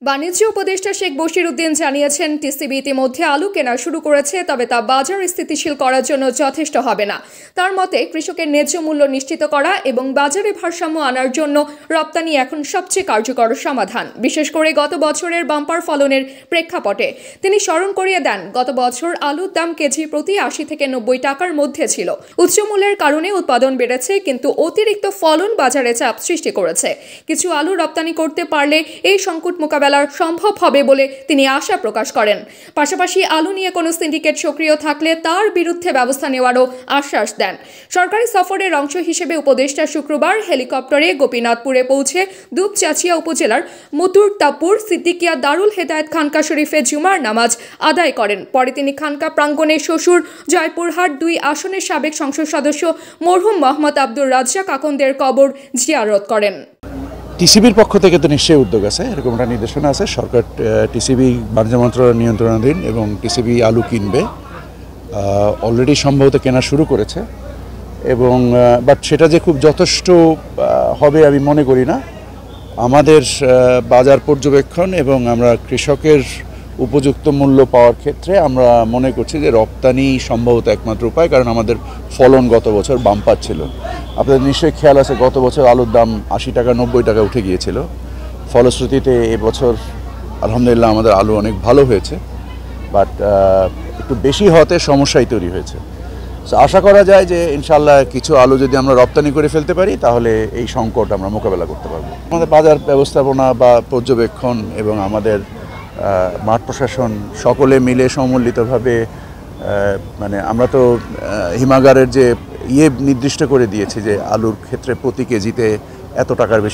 বাণিজ্য উপদেষ্টা শেখ বশির উদ্দিন জানিয়েছেন, টিসিবি ইতিমধ্যে আলু কেনা শুরু করেছে, তবে তা বাজার স্থিতিশীল করার জন্য যথেষ্ট হবে না। তার মতে, কৃষকের ন্যায্য মূল্য নিশ্চিত করা এবং বাজারে ভারসাম্য আনার জন্য রপ্তানি এখন সবচেয়ে কার্যকর সমাধান, বিশেষ করে গত বছরের বাম্পার ফলনের প্রেক্ষাপটে। তিনি স্মরণ করিয়ে দেন, গত বছর আলুর দাম কেজি প্রতি ৮০ থেকে ৯০ টাকার মধ্যে ছিল। উচ্চ মূল্যের কারণে উৎপাদন বেড়েছে, কিন্তু অতিরিক্ত ফলন বাজারে চাপ সৃষ্টি করেছে। কিছু আলু রপ্তানি করতে পারলে এই সংকট মোকাবেলা সম্ভব হবে বলে তিনি আশা প্রকাশ করেন। পাশাপাশি আলু নিয়ে কোনো সিন্ডিকেট সক্রিয় থাকলে তার বিরুদ্ধে ব্যবস্থা নেওয়ারও আশ্বাস দেন। সরকারি সফরের অংশ হিসেবে উপদেষ্টা শুক্রবার হেলিকপ্টারে গোপীনাথপুরে পৌঁছে দুপচাচিয়া উপজেলার মতুরতাপুর সিদ্দিকিয়া দারুল হেদায়েত খানকা শরীফে জুমার নামাজ আদায় করেন। পরে তিনি খানকা প্রাঙ্গণে শ্বশুর জয়পুরহাট ২ আসনের সাবেক সংসদ সদস্য মরহুম মোহাম্মদ আব্দুর রাজ্জাক আকন্দের কবর জিয়ারত করেন। টিসিবির পক্ষ থেকে তো নিশ্চয়ই উদ্যোগ আছে, এরকম একটা নির্দেশনা আছে। সরকার টিসিবি বাণিজ্য মন্ত্রণালয়ের নিয়ন্ত্রণাধীন এবং টিসিবি আলু কিনবে, অলরেডি সম্ভবত কেনা শুরু করেছে, এবং বাট সেটা যে খুব যথেষ্ট হবে আমি মনে করি না। আমাদের বাজার পর্যবেক্ষণ এবং আমরা কৃষকের উপযুক্ত মূল্য পাওয়ার ক্ষেত্রে আমরা মনে করছি যে রপ্তানি সম্ভবত একমাত্র উপায়, কারণ আমাদের ফলন গত বছর বাম্পার ছিল। আপনাদের নিশ্চয়ই খেয়াল আছে, গত বছর আলুর দাম ৮০ টাকা ৯০ টাকা উঠে গিয়েছিল। ফলশ্রুতিতে এবছর আলহামদুলিল্লাহ আমাদের আলু অনেক ভালো হয়েছে, বাট একটু বেশি হওয়াতে সমস্যাই তৈরি হয়েছে। আশা করা যায় যে ইনশাল্লাহ কিছু আলু যদি আমরা রপ্তানি করে ফেলতে পারি, তাহলে এই সংকট আমরা মোকাবেলা করতে পারবো। আমাদের বাজার ব্যবস্থাপনা বা পর্যবেক্ষণ এবং আমাদের মাঠ প্রশাসন সকলে মিলে সমন্বিতভাবে, মানে আমরা তো হিমাগারের যে নির্দিষ্ট করে দিয়েছি যে আলুর ক্ষেত্রে প্রতি কেজিতে এত টাকার বেশি